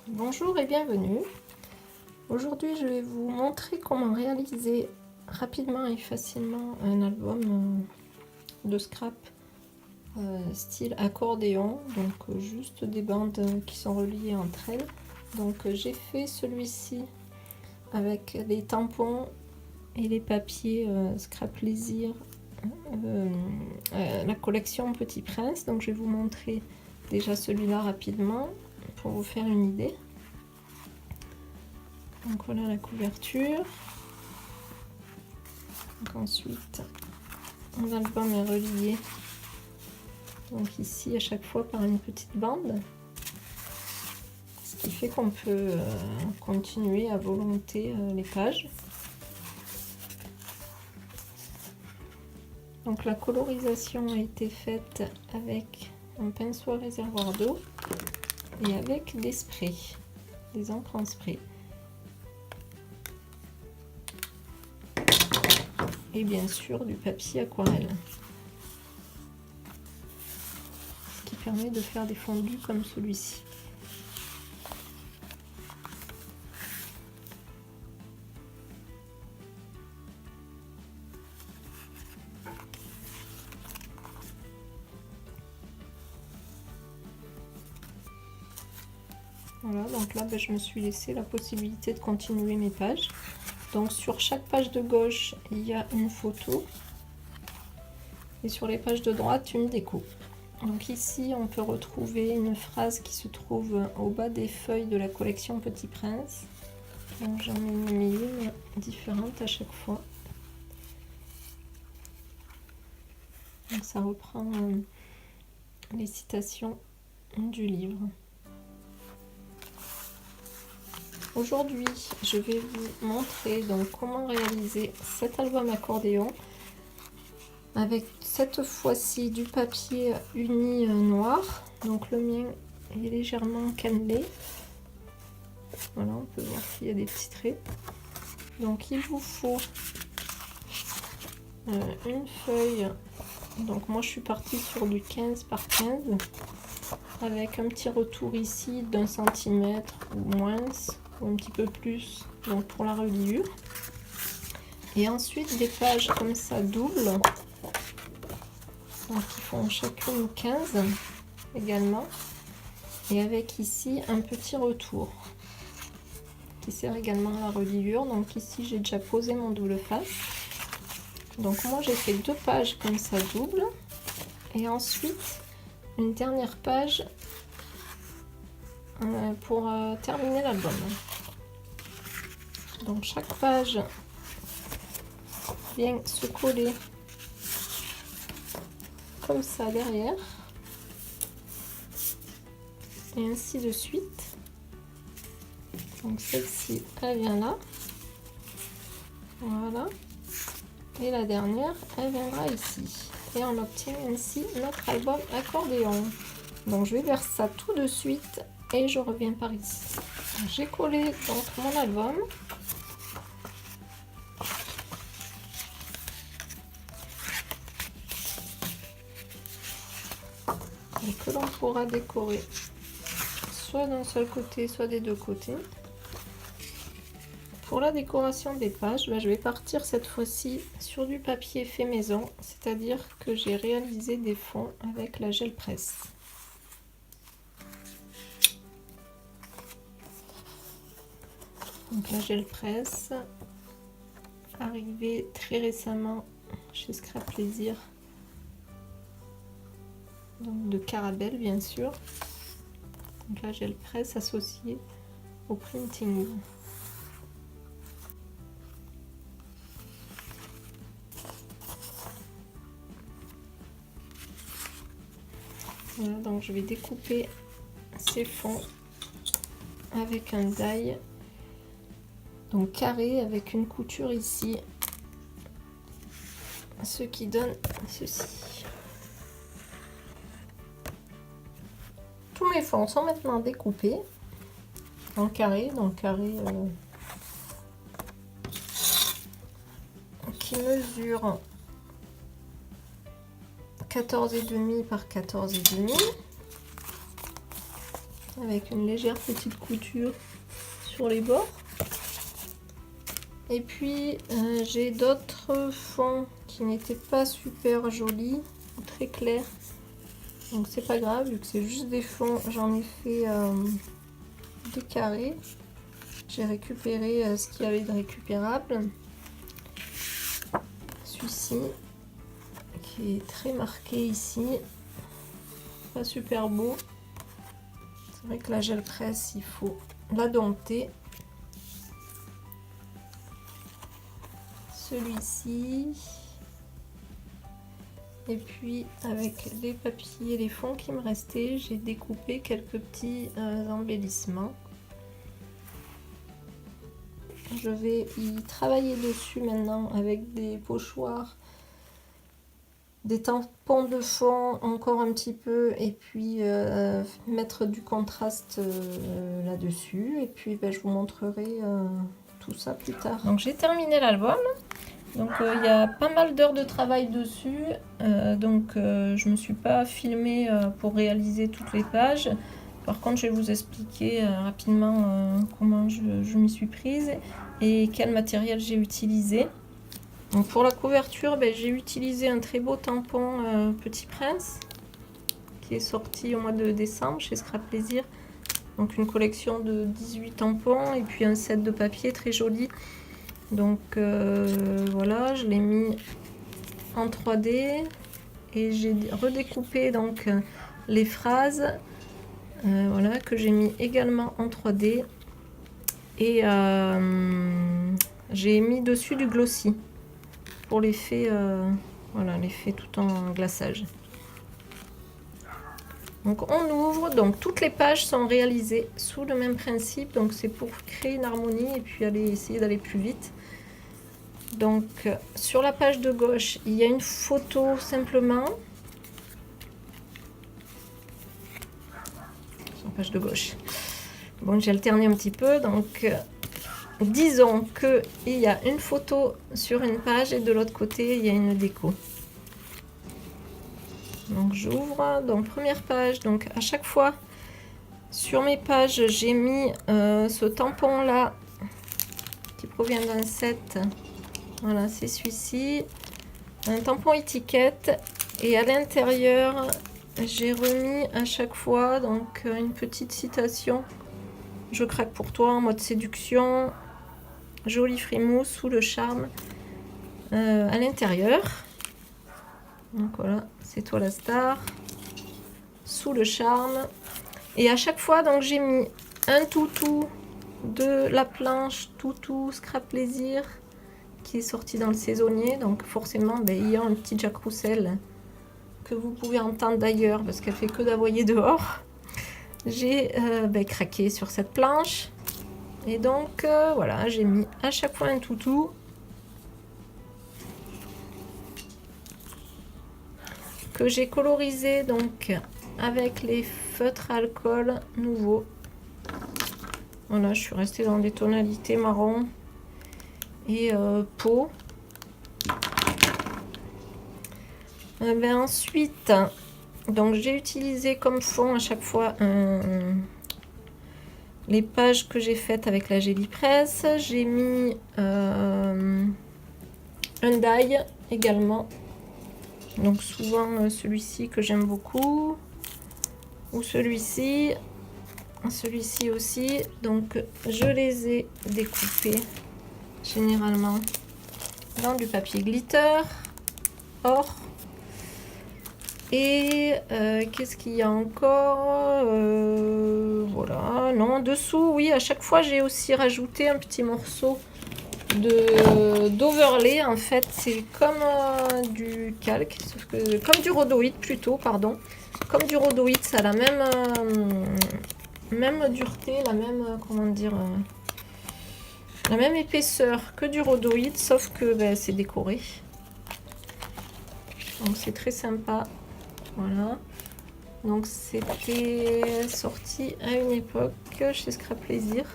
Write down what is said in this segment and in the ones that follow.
Bonjour et bienvenue. Aujourd'hui, je vais vous montrer comment réaliser rapidement et facilement un album de scrap style accordéon, donc juste des bandes qui sont reliées entre elles. Donc j'ai fait celui-ci avec les tampons et les papiers Scrap Plaisir, la collection Petit Prince. Donc je vais vous montrer déjà celui-là rapidement pour vous faire une idée. Donc voilà la couverture. Donc ensuite, mon album est relié donc ici à chaque fois par une petite bande, ce qui fait qu'on peut continuer à volonté les pages. Donc la colorisation a été faite avec un pinceau à réservoir d'eau et avec des sprays, des encres en spray. Et bien sûr du papier aquarelle, ce qui permet de faire des fondus comme celui-ci. Voilà, donc là je me suis laissé la possibilité de continuer mes pages. Donc sur chaque page de gauche, il y a une photo et sur les pages de droite, une déco. Donc ici, on peut retrouver une phrase qui se trouve au bas des feuilles de la collection Petit Prince. Donc j'en ai mis une différente à chaque fois. Donc ça reprend les citations du livre. Aujourd'hui, je vais vous montrer donc comment réaliser cet album accordéon avec cette fois-ci du papier uni noir. Donc le mien est légèrement cannelé. Voilà, on peut voir qu'il y a des petits traits. Donc il vous faut une feuille. Donc moi je suis partie sur du 15 par 15 avec un petit retour ici d'1 cm ou moins, ou un petit peu plus, donc pour la reliure. Et ensuite des pages comme ça doubles, donc qui font chacune 15 également, et avec ici un petit retour qui sert également à la reliure. Donc ici j'ai déjà posé mon double face. Donc moi j'ai fait 2 pages comme ça double, et ensuite une dernière page pour terminer l'album. Donc chaque page vient se coller comme ça derrière, et ainsi de suite. Donc celle-ci elle vient là, voilà, et la dernière elle viendra ici, et on obtient ainsi notre album accordéon. Donc je vais vers ça tout de suite et je reviens par ici. J'ai collé donc mon album. Et que l'on pourra décorer soit d'un seul côté, soit des deux côtés. Pour la décoration des pages, je vais partir cette fois-ci sur du papier fait maison, c'est-à-dire que j'ai réalisé des fonds avec la gel presse. Donc la gel presse, arrivée très récemment chez Scrap Plaisir, donc de Carabelle bien sûr. Donc la gel presse associée au printing. Voilà, donc je vais découper ces fonds avec un die, donc carré avec une couture ici, ce qui donne ceci. Tous mes fonds sont maintenant découpés en carré, donc carré qui mesure 14,5 par 14,5. avec une légère petite couture sur les bords. Et puis j'ai d'autres fonds qui n'étaient pas super jolis, très clairs. Donc c'est pas grave, vu que c'est juste des fonds, j'en ai fait des carrés. J'ai récupéré ce qu'il y avait de récupérable. Celui-ci, qui est très marqué ici. Pas super beau. C'est vrai que la gel presse, il faut la dompter. Celui-ci. Et puis avec les papiers et les fonds qui me restaient, j'ai découpé quelques petits embellissements. Je vais y travailler dessus maintenant avec des pochoirs, des tampons de fond encore un petit peu, et puis mettre du contraste là-dessus. Et puis je vous montrerai tout ça plus tard. Donc j'ai terminé l'album. Donc il y a pas mal d'heures de travail dessus, je me suis pas filmée pour réaliser toutes les pages. Par contre, je vais vous expliquer rapidement comment je m'y suis prise et quel matériel j'ai utilisé. Donc pour la couverture, j'ai utilisé un très beau tampon Petit Prince qui est sorti au mois de décembre chez Scrap Plaisir. Donc une collection de 18 tampons et puis un set de papier très joli. Donc voilà, je l'ai mis en 3D et j'ai redécoupé donc les phrases voilà, que j'ai mis également en 3D et j'ai mis dessus du glossy pour l'effet voilà, l'effet tout en glaçage. Donc on ouvre, donc toutes les pages sont réalisées sous le même principe, donc c'est pour créer une harmonie et puis essayer d'aller plus vite. Donc sur la page de gauche, il y a une photo simplement. Sur la page de gauche. Bon, j'ai alterné un petit peu, donc disons qu'il y a une photo sur une page et de l'autre côté, il y a une déco. Donc j'ouvre, donc première page, donc à chaque fois sur mes pages j'ai mis ce tampon là qui provient d'un set, voilà c'est celui-ci, un tampon étiquette et à l'intérieur j'ai remis à chaque fois donc une petite citation, je craque pour toi en mode séduction, joli frimousse sous le charme à l'intérieur. Donc voilà, c'est toi la star, sous le charme. Et à chaque fois, donc j'ai mis un toutou de la planche toutou Scrap Plaisir qui est sorti dans le saisonnier. Donc forcément, il y a un petit Jack Roussel que vous pouvez entendre d'ailleurs parce qu'elle fait que d'aboyer dehors. J'ai craqué sur cette planche. Et donc voilà, j'ai mis à chaque fois un toutou. Que j'ai colorisé donc avec les feutres à alcool nouveaux. Voilà, je suis restée dans des tonalités marron et peau. Ensuite, donc j'ai utilisé comme fond à chaque fois les pages que j'ai faites avec la Gelly Press. J'ai mis un die également. Donc souvent celui-ci que j'aime beaucoup, ou celui-ci aussi. Donc je les ai découpés généralement dans du papier glitter or. Et qu'est-ce qu'il y a encore voilà, non, en dessous, oui, à chaque fois j'ai aussi rajouté un petit morceau d'overlay. En fait c'est comme du calque, sauf que comme du rhodoïde plutôt, pardon, comme du rhodoïde, ça a la même dureté, la même comment dire, la même épaisseur que du rhodoïde, sauf que c'est décoré, donc c'est très sympa. Voilà, donc c'était sorti à une époque chez Scrap Plaisir.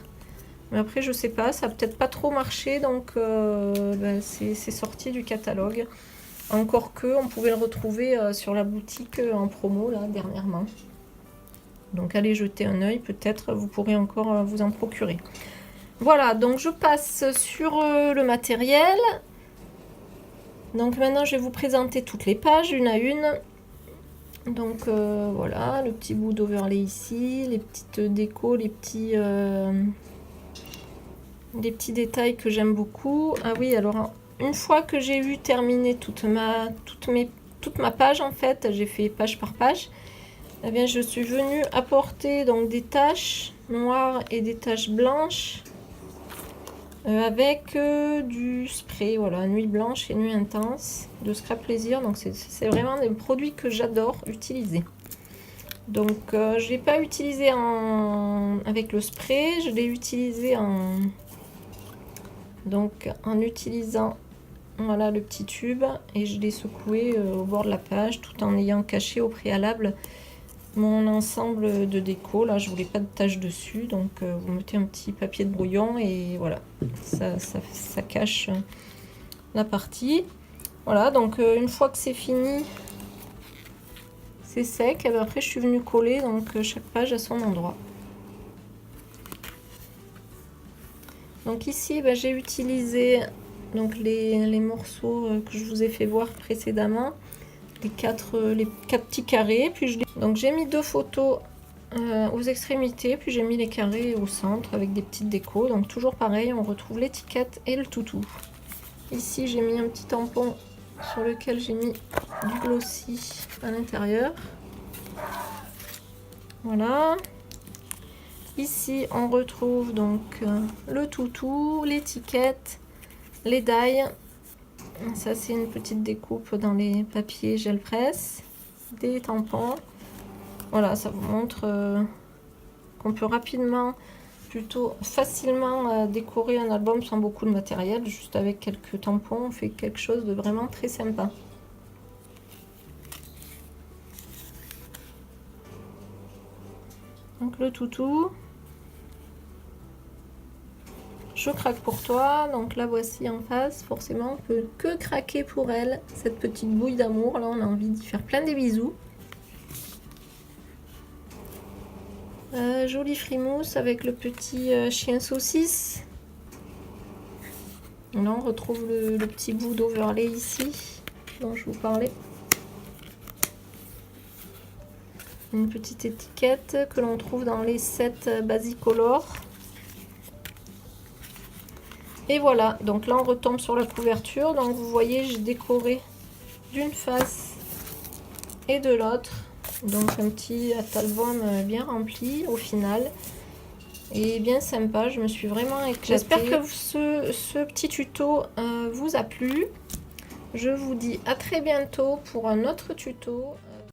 Mais après, je sais pas, ça a peut-être pas trop marché, donc c'est sorti du catalogue. Encore que, on pouvait le retrouver sur la boutique en promo, là, dernièrement. Donc allez jeter un œil, peut-être vous pourrez encore vous en procurer. Voilà, donc je passe sur le matériel. Donc maintenant je vais vous présenter toutes les pages une à une. Donc voilà, le petit bout d'overlay ici, les petites décos, les petits détails que j'aime beaucoup. Ah oui, alors une fois que j'ai eu terminé toute ma page en fait, j'ai fait page par page. Eh bien, je suis venue apporter donc des taches noires et des taches blanches avec du spray, voilà, nuit blanche et nuit intense de Scrap Plaisir. Donc c'est vraiment des produits que j'adore utiliser. Donc je l'ai pas utilisé avec le spray, je l'ai utilisé en utilisant voilà le petit tube et je l'ai secoué au bord de la page tout en ayant caché au préalable mon ensemble de déco. Là je voulais pas de taches dessus, donc vous mettez un petit papier de brouillon et voilà, ça cache la partie. Voilà, donc une fois que c'est fini, c'est sec, et bien après je suis venue coller donc chaque page à son endroit. Donc ici j'ai utilisé donc les morceaux que je vous ai fait voir précédemment, les quatre petits carrés, puis donc j'ai mis 2 photos aux extrémités, puis j'ai mis les carrés au centre avec des petites décos. Donc toujours pareil, on retrouve l'étiquette et le toutou. Ici j'ai mis un petit tampon sur lequel j'ai mis du glossy à l'intérieur. Voilà. Ici on retrouve donc le toutou, l'étiquette, les die. Ça c'est une petite découpe dans les papiers gel presse, des tampons. Voilà, ça vous montre qu'on peut rapidement, plutôt facilement décorer un album sans beaucoup de matériel. Juste avec quelques tampons, on fait quelque chose de vraiment très sympa. Donc le toutou. Je craque pour toi, donc la voici en face. Forcément, on peut que craquer pour elle, cette petite bouille d'amour. Là, on a envie d'y faire plein des bisous. Jolie frimousse avec le petit chien saucisse. Là, on retrouve le petit bout d'overlay ici, dont je vous parlais. Une petite étiquette que l'on trouve dans les sets Basicolor. Et voilà, donc là on retombe sur la couverture. Donc vous voyez, j'ai décoré d'une face et de l'autre. Donc un petit album bien rempli au final. Et bien sympa, je me suis vraiment éclatée. J'espère que ce petit tuto vous a plu. Je vous dis à très bientôt pour un autre tuto.